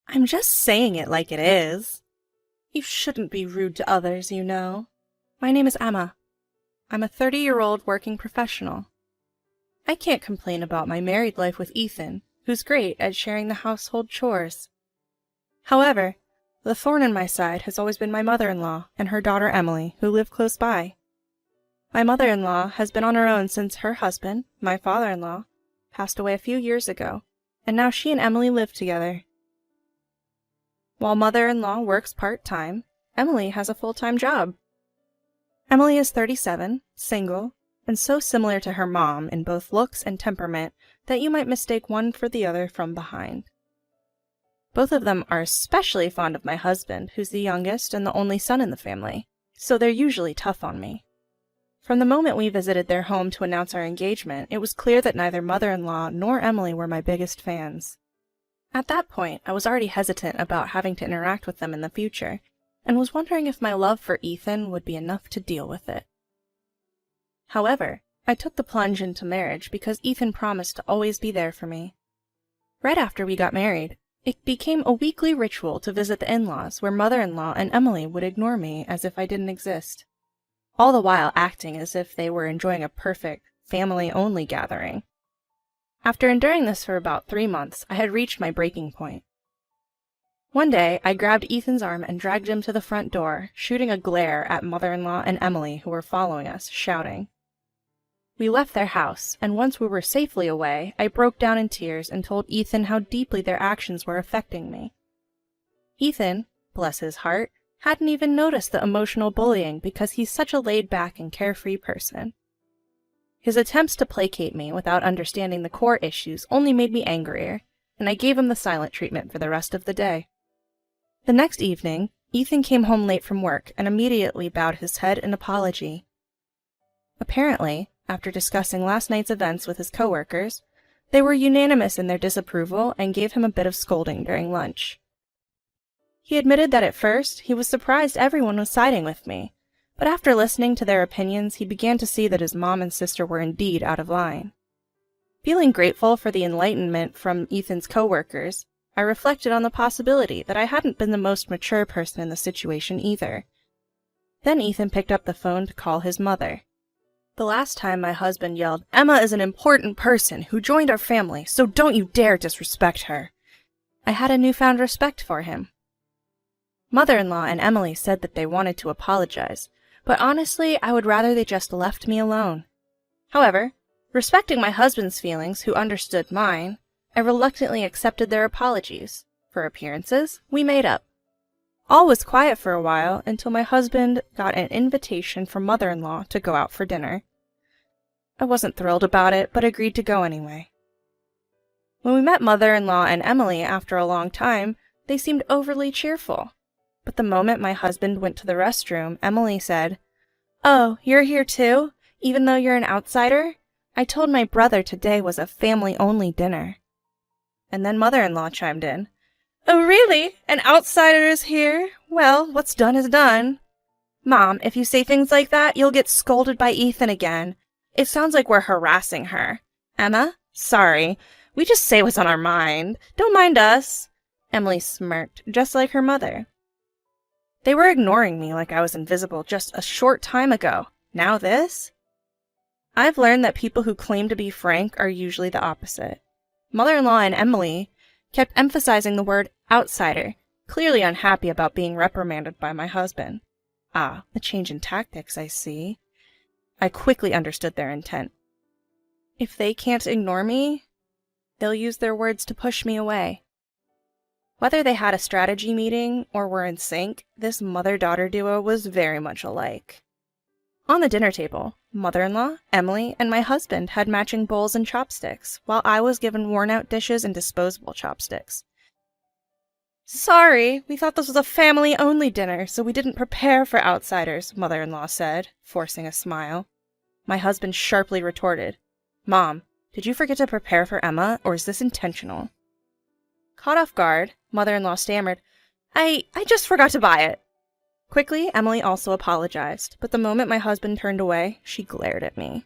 I'm just saying it like it is. You shouldn't be rude to others, you know. My name is Emma. I'm a 30-year-old working professional. I can't complain about my married life with Ethan, who's great at sharing the household chores. However, the thorn in my side has always been my mother-in-law and her daughter Emily, who live close by. My mother-in-law has been on her own since her husband, my father-in-law, passed away a few years ago, and now she and Emily live together. While mother-in-law works part-time, Emily has a full-time job. Emily is 37, single, and so similar to her mom in both looks and temperament that you might mistake one for the other from behind. Both of them are especially fond of my husband, who's the youngest and the only son in the family, so they're usually tough on me. From the moment we visited their home to announce our engagement, it was clear that neither mother-in-law nor Emily were my biggest fans. At that point, I was already hesitant about having to interact with them in the future, and was wondering if my love for Ethan would be enough to deal with it. However, I took the plunge into marriage because Ethan promised to always be there for me. Right after we got married, it became a weekly ritual to visit the in-laws where mother-in-law and Emily would ignore me as if I didn't exist, all the while acting as if they were enjoying a perfect, family-only gathering. After enduring this for about 3 months, I had reached my breaking point. One day, I grabbed Ethan's arm and dragged him to the front door, shooting a glare at mother-in-law and Emily, who were following us, shouting. We left their house, and once we were safely away, I broke down in tears and told Ethan how deeply their actions were affecting me. Ethan, bless his heart, hadn't even noticed the emotional bullying because he's such a laid-back and carefree person. His attempts to placate me without understanding the core issues only made me angrier, and I gave him the silent treatment for the rest of the day. The next evening, Ethan came home late from work and immediately bowed his head in apology. Apparently, after discussing last night's events with his coworkers, they were unanimous in their disapproval and gave him a bit of scolding during lunch. He admitted that at first he was surprised everyone was siding with me, but after listening to their opinions, he began to see that his mom and sister were indeed out of line. Feeling grateful for the enlightenment from Ethan's coworkers, I reflected on the possibility that I hadn't been the most mature person in the situation either. Then Ethan picked up the phone to call his mother. The last time my husband yelled, "Emma is an important person who joined our family, so don't you dare disrespect her," I had a newfound respect for him. Mother-in-law and Emily said that they wanted to apologize, but honestly, I would rather they just left me alone. However, respecting my husband's feelings, who understood mine, I reluctantly accepted their apologies. For appearances, we made up. All was quiet for a while until my husband got an invitation from mother-in-law to go out for dinner. I wasn't thrilled about it, but agreed to go anyway. When we met mother-in-law and Emily after a long time, they seemed overly cheerful. But the moment my husband went to the restroom, Emily said, "Oh, you're here too? Even though you're an outsider? I told my brother today was a family-only dinner." And then mother-in-law chimed in, "Oh, really? An outsider is here? Well, what's done is done. Mom, if you say things like that, you'll get scolded by Ethan again. It sounds like we're harassing her. Emma, sorry. We just say what's on our mind. Don't mind us." Emily smirked, just like her mother. They were ignoring me like I was invisible just a short time ago. Now this? I've learned that people who claim to be frank are usually the opposite. Mother-in-law and Emily kept emphasizing the word outsider, clearly unhappy about being reprimanded by my husband. Ah, a change in tactics, I see. I quickly understood their intent. If they can't ignore me, they'll use their words to push me away. Whether they had a strategy meeting or were in sync, this mother-daughter duo was very much alike. On the dinner table, mother-in-law, Emily, and my husband had matching bowls and chopsticks, while I was given worn-out dishes and disposable chopsticks. "Sorry, we thought this was a family-only dinner, so we didn't prepare for outsiders," mother-in-law said, forcing a smile. My husband sharply retorted, "Mom, did you forget to prepare for Emma, or is this intentional?" Caught off guard, mother-in-law stammered, I just forgot to buy it." Quickly, Emily also apologized, but the moment my husband turned away, she glared at me.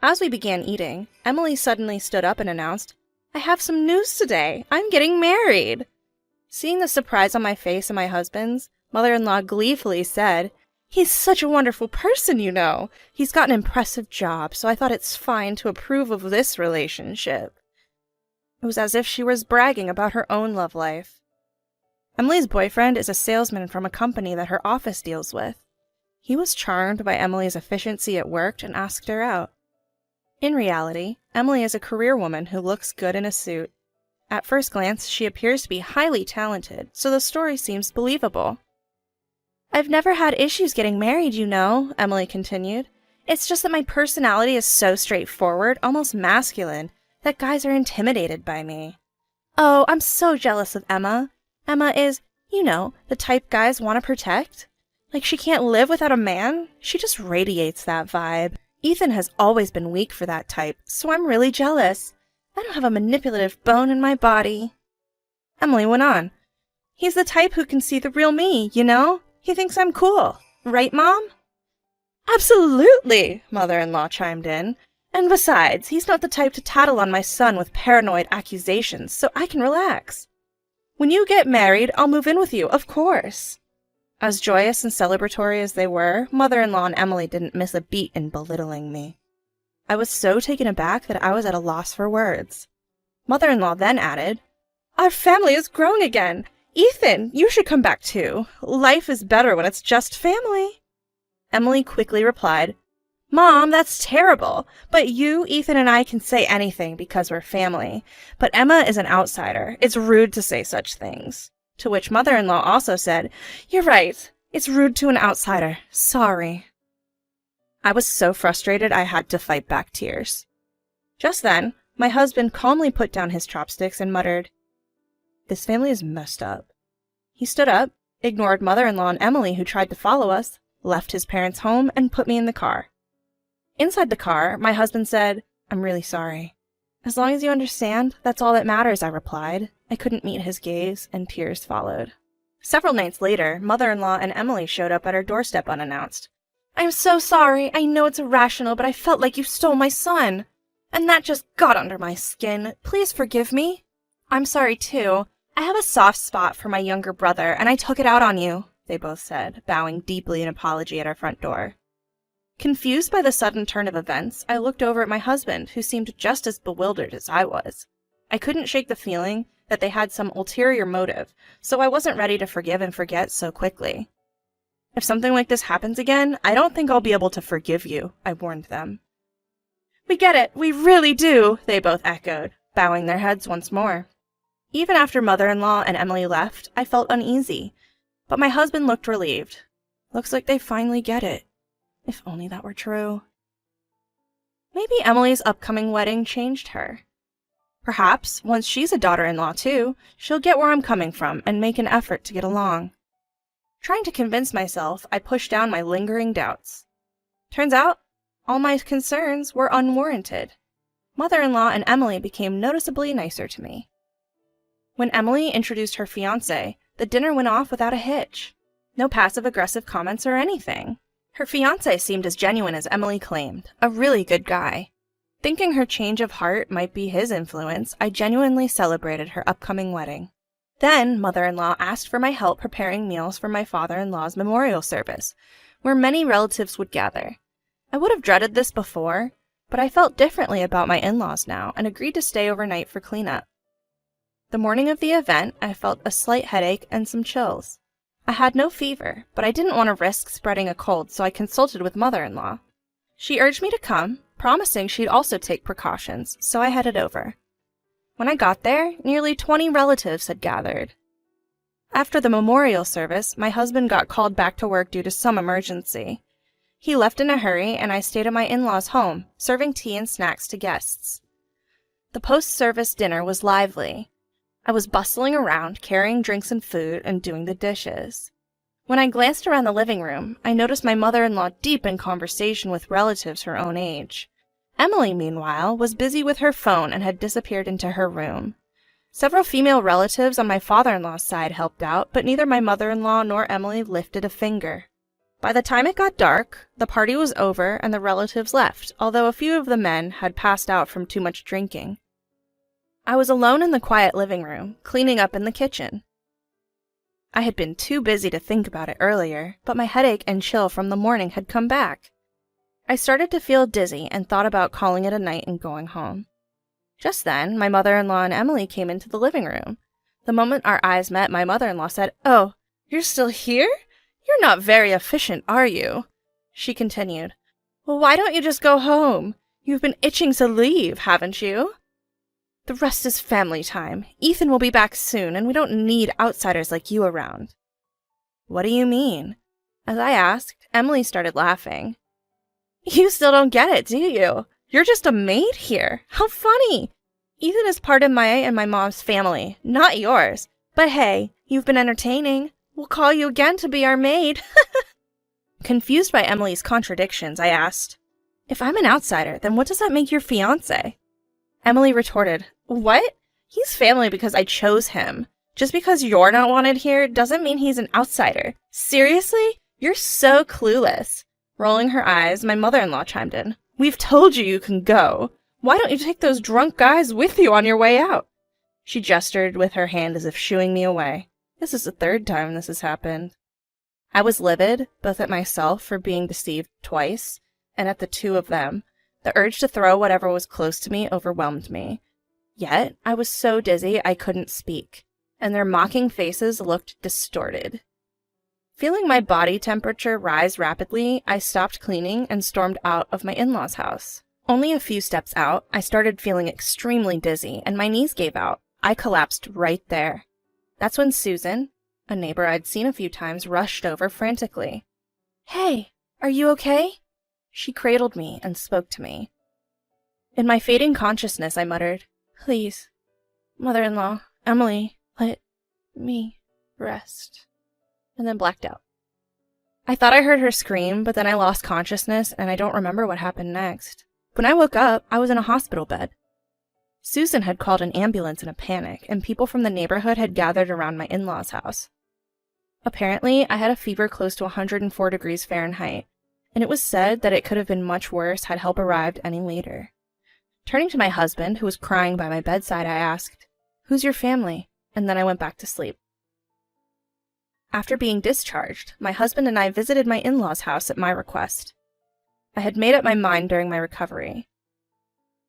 As we began eating, Emily suddenly stood up and announced, "I have some news today. I'm getting married." Seeing the surprise on my face and my husband's, mother-in-law gleefully said, "He's such a wonderful person, you know. He's got an impressive job, so I thought it's fine to approve of this relationship." It was as if she was bragging about her own love life. Emily's boyfriend is a salesman from a company that her office deals with. He was charmed by Emily's efficiency at work and asked her out. In reality, Emily is a career woman who looks good in a suit. At first glance, she appears to be highly talented, so the story seems believable. "I've never had issues getting married, you know," Emily continued. "It's just that my personality is so straightforward, almost masculine, that guys are intimidated by me. Oh, I'm so jealous of Emma. Emma is, you know, the type guys want to protect. Like she can't live without a man. She just radiates that vibe. Ethan has always been weak for that type, so I'm really jealous. I don't have a manipulative bone in my body." Emily went on. "He's the type who can see the real me, you know? He thinks I'm cool. Right, Mom?" "Absolutely," mother-in-law chimed in. "And besides, he's not the type to tattle on my son with paranoid accusations, so I can relax. When you get married, I'll move in with you, of course." As joyous and celebratory as they were, mother-in-law and Emily didn't miss a beat in belittling me. I was so taken aback that I was at a loss for words. Mother-in-law then added, "Our family is growing again. Ethan, you should come back too. Life is better when it's just family." Emily quickly replied, "Mom, that's terrible. But you, Ethan, and I can say anything because we're family. But Emma is an outsider. It's rude to say such things." To which mother-in-law also said, "You're right. It's rude to an outsider. Sorry." I was so frustrated I had to fight back tears. Just then, my husband calmly put down his chopsticks and muttered, "This family is messed up." He stood up, ignored mother-in-law and Emily who tried to follow us, left his parents' home, and put me in the car. Inside the car, my husband said, "I'm really sorry." "As long as you understand, that's all that matters," I replied. I couldn't meet his gaze, and tears followed. Several nights later, mother-in-law and Emily showed up at our doorstep unannounced. "I'm so sorry. I know it's irrational, but I felt like you stole my son. And that just got under my skin. Please forgive me." "I'm sorry, too. I have a soft spot for my younger brother, and I took it out on you," they both said, bowing deeply in apology at our front door. Confused by the sudden turn of events, I looked over at my husband, who seemed just as bewildered as I was. I couldn't shake the feeling that they had some ulterior motive, so I wasn't ready to forgive and forget so quickly. "If something like this happens again, I don't think I'll be able to forgive you," I warned them. "We get it, we really do," they both echoed, bowing their heads once more. Even after mother-in-law and Emily left, I felt uneasy, but my husband looked relieved. Looks like they finally get it. If only that were true. Maybe Emily's upcoming wedding changed her. Perhaps, once she's a daughter-in-law too, she'll get where I'm coming from and make an effort to get along. Trying to convince myself, I pushed down my lingering doubts. Turns out, all my concerns were unwarranted. Mother-in-law and Emily became noticeably nicer to me. When Emily introduced her fiancé, the dinner went off without a hitch. No passive-aggressive comments or anything. Her fiancé seemed as genuine as Emily claimed, a really good guy. Thinking her change of heart might be his influence, I genuinely celebrated her upcoming wedding. Then, mother-in-law asked for my help preparing meals for my father-in-law's memorial service, where many relatives would gather. I would have dreaded this before, but I felt differently about my in-laws now and agreed to stay overnight for cleanup. The morning of the event, I felt a slight headache and some chills. I had no fever, but I didn't want to risk spreading a cold, so I consulted with mother-in-law. She urged me to come, promising she'd also take precautions, so I headed over. When I got there, nearly 20 relatives had gathered. After the memorial service, my husband got called back to work due to some emergency. He left in a hurry, and I stayed at my in-laws' home, serving tea and snacks to guests. The post-service dinner was lively. I was bustling around, carrying drinks and food, and doing the dishes. When I glanced around the living room, I noticed my mother-in-law deep in conversation with relatives her own age. Emily, meanwhile, was busy with her phone and had disappeared into her room. Several female relatives on my father-in-law's side helped out, but neither my mother-in-law nor Emily lifted a finger. By the time it got dark, the party was over and the relatives left, although a few of the men had passed out from too much drinking. I was alone in the quiet living room, cleaning up in the kitchen. I had been too busy to think about it earlier, but my headache and chill from the morning had come back. I started to feel dizzy and thought about calling it a night and going home. Just then, my mother-in-law and Emily came into the living room. The moment our eyes met, my mother-in-law said, "Oh, you're still here? You're not very efficient, are you?" She continued, "Well, why don't you just go home? You've been itching to leave, haven't you? The rest is family time. Ethan will be back soon, and we don't need outsiders like you around." "What do you mean?" As I asked, Emily started laughing. "You still don't get it, do you? You're just a maid here. How funny! Ethan is part of my and my mom's family, not yours. But hey, you've been entertaining. We'll call you again to be our maid." Confused by Emily's contradictions, I asked, "If I'm an outsider, then what does that make your fiancé?" Emily retorted, "What? He's family because I chose him. Just because you're not wanted here doesn't mean he's an outsider. Seriously? You're so clueless." Rolling her eyes, my mother-in-law chimed in, "We've told you can go. Why don't you take those drunk guys with you on your way out?" She gestured with her hand as if shooing me away. This is the third time this has happened. I was livid, both at myself for being deceived twice, and at the two of them. The urge to throw whatever was close to me overwhelmed me. Yet, I was so dizzy I couldn't speak, and their mocking faces looked distorted. Feeling my body temperature rise rapidly, I stopped cleaning and stormed out of my in-laws' house. Only a few steps out, I started feeling extremely dizzy, and my knees gave out. I collapsed right there. That's when Susan, a neighbor I'd seen a few times, rushed over frantically. "Hey, are you okay?" She cradled me and spoke to me. In my fading consciousness, I muttered, "Please, mother-in-law, Emily, let me rest," and then blacked out. I thought I heard her scream, but then I lost consciousness, and I don't remember what happened next. When I woke up, I was in a hospital bed. Susan had called an ambulance in a panic, and people from the neighborhood had gathered around my in-laws' house. Apparently, I had a fever close to 104 degrees Fahrenheit, and it was said that it could have been much worse had help arrived any later. Turning to my husband, who was crying by my bedside, I asked, "Who's your family?" And then I went back to sleep. After being discharged, my husband and I visited my in-laws' house at my request. I had made up my mind during my recovery.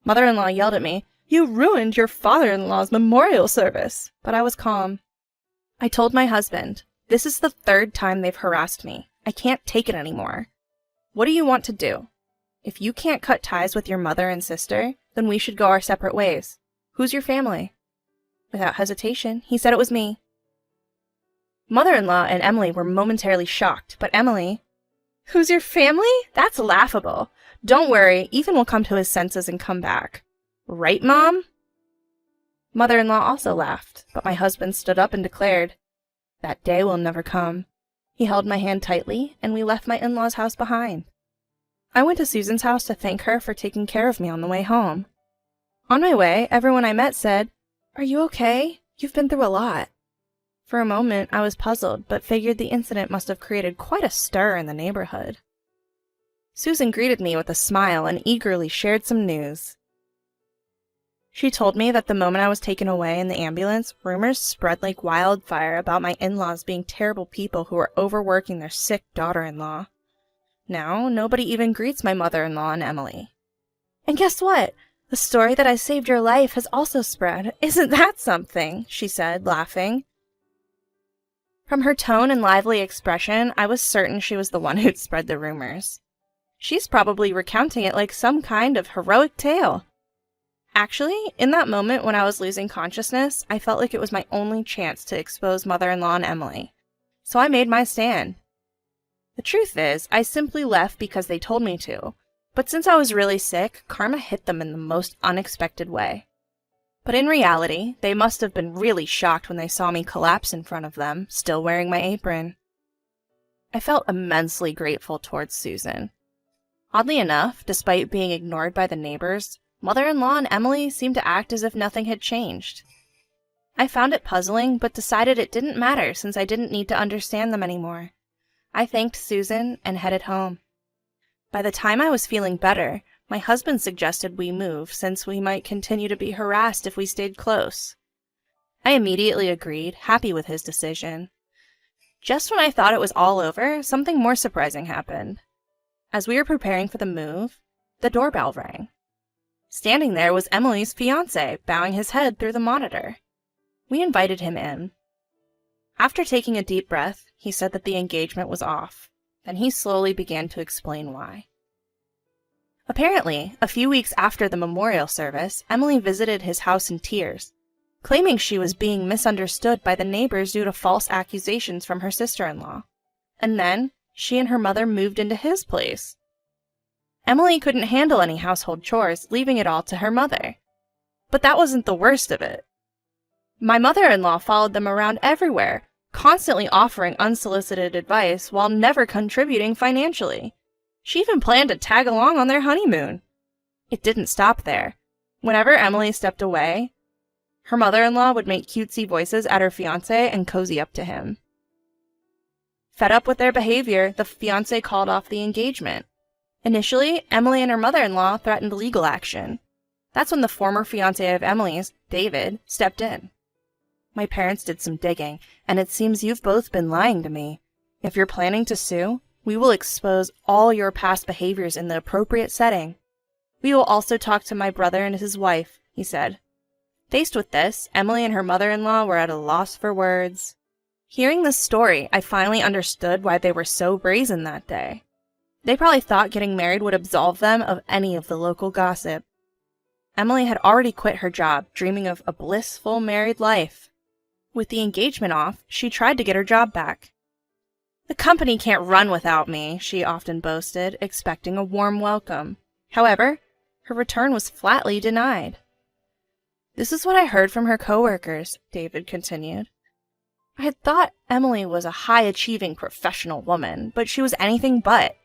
Mother-in-law yelled at me, "You ruined your father-in-law's memorial service," but I was calm. I told my husband, "This is the third time they've harassed me. I can't take it anymore. What do you want to do? If you can't cut ties with your mother and sister, then we should go our separate ways. Who's your family?" Without hesitation, he said it was me. Mother-in-law and Emily were momentarily shocked, but Emily, "Who's your family? That's laughable. Don't worry, Ethan will come to his senses and come back. Right, Mom?" Mother-in-law also laughed, but my husband stood up and declared, "That day will never come." He held my hand tightly, and we left my in-laws' house behind. I went to Susan's house to thank her for taking care of me on the way home. On my way, everyone I met said, "Are you okay? You've been through a lot." For a moment, I was puzzled, but figured the incident must have created quite a stir in the neighborhood. Susan greeted me with a smile and eagerly shared some news. She told me that the moment I was taken away in the ambulance, rumors spread like wildfire about my in-laws being terrible people who were overworking their sick daughter-in-law. Now, nobody even greets my mother-in-law and Emily. "And guess what? The story that I saved your life has also spread. Isn't that something?" she said, laughing. From her tone and lively expression, I was certain she was the one who'd spread the rumors. She's probably recounting it like some kind of heroic tale. Actually, in that moment when I was losing consciousness, I felt like it was my only chance to expose mother-in-law and Emily. So I made my stand. The truth is, I simply left because they told me to. But since I was really sick, karma hit them in the most unexpected way. But in reality, they must have been really shocked when they saw me collapse in front of them, still wearing my apron. I felt immensely grateful towards Susan. Oddly enough, despite being ignored by the neighbors, mother-in-law and Emily seemed to act as if nothing had changed. I found it puzzling, but decided it didn't matter since I didn't need to understand them anymore. I thanked Susan and headed home. By the time I was feeling better, my husband suggested we move since we might continue to be harassed if we stayed close. I immediately agreed, happy with his decision. Just when I thought it was all over, something more surprising happened. As we were preparing for the move, the doorbell rang. Standing there was Emily's fiancé, bowing his head through the monitor. We invited him in. After taking a deep breath, he said that the engagement was off. Then he slowly began to explain why. Apparently, a few weeks after the memorial service, Emily visited his house in tears, claiming she was being misunderstood by the neighbors due to false accusations from her sister-in-law. And then, she and her mother moved into his place. Emily couldn't handle any household chores, leaving it all to her mother. But that wasn't the worst of it. My mother-in-law followed them around everywhere, constantly offering unsolicited advice while never contributing financially. She even planned to tag along on their honeymoon. It didn't stop there. Whenever Emily stepped away, her mother-in-law would make cutesy voices at her fiancé and cozy up to him. Fed up with their behavior, the fiancé called off the engagement. Initially, Emily and her mother-in-law threatened legal action. That's when the former fiancé of Emily's, David, stepped in. My parents did some digging, and it seems you've both been lying to me. If you're planning to sue, we will expose all your past behaviors in the appropriate setting. We will also talk to my brother and his wife, he said. Faced with this, Emily and her mother-in-law were at a loss for words. Hearing this story, I finally understood why they were so brazen that day. They probably thought getting married would absolve them of any of the local gossip. Emily had already quit her job, dreaming of a blissful married life. With the engagement off, she tried to get her job back. The company can't run without me, she often boasted, expecting a warm welcome. However, her return was flatly denied. This is what I heard from her coworkers, David continued. I had thought Emily was a high-achieving professional woman, but she was anything but.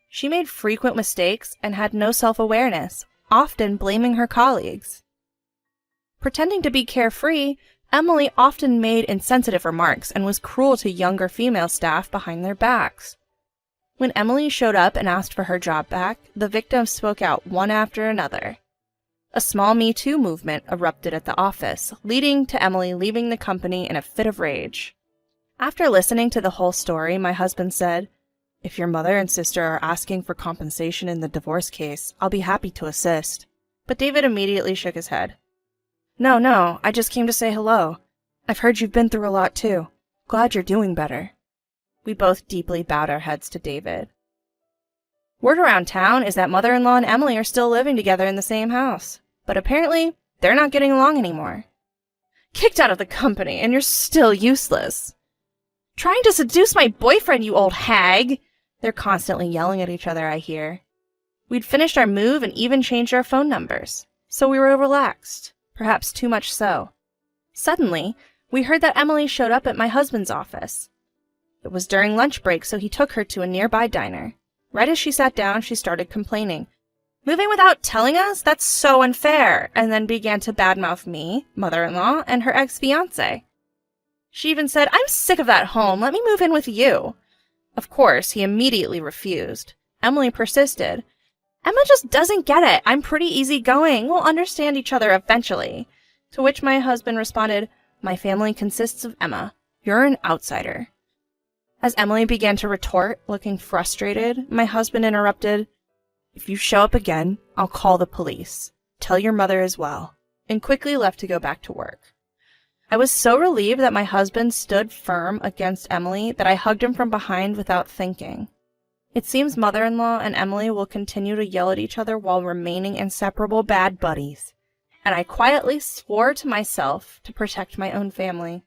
She made frequent mistakes and had no self-awareness, often blaming her colleagues. Pretending to be carefree, Emily often made insensitive remarks and was cruel to younger female staff behind their backs. When Emily showed up and asked for her job back, the victims spoke out one after another. A small Me Too movement erupted at the office, leading to Emily leaving the company in a fit of rage. After listening to the whole story, my husband said, "If your mother and sister are asking for compensation in the divorce case, I'll be happy to assist." But David immediately shook his head. No, I just came to say hello. I've heard you've been through a lot too. Glad you're doing better." We both deeply bowed our heads to David. Word around town is that mother-in-law and Emily are still living together in the same house, but apparently they're not getting along anymore. "Kicked out of the company, and you're still useless." "Trying to seduce my boyfriend, you old hag!" They're constantly yelling at each other, I hear. We'd finished our move and even changed our phone numbers, so we were relaxed, perhaps too much so. Suddenly, we heard that Emily showed up at my husband's office. It was during lunch break, so he took her to a nearby diner. Right as she sat down, she started complaining. "Moving without telling us? That's so unfair," and then began to badmouth me, mother-in-law, and her ex-fiancé. She even said, "I'm sick of that home. Let me move in with you." Of course, he immediately refused. Emily persisted. "Emma just doesn't get it. I'm pretty easygoing. We'll understand each other eventually." To which my husband responded, "My family consists of Emma. You're an outsider." As Emily began to retort, looking frustrated, my husband interrupted, "If you show up again, I'll call the police. Tell your mother as well," and quickly left to go back to work. I was so relieved that my husband stood firm against Emily that I hugged him from behind without thinking. It seems mother-in-law and Emily will continue to yell at each other while remaining inseparable bad buddies, and I quietly swore to myself to protect my own family.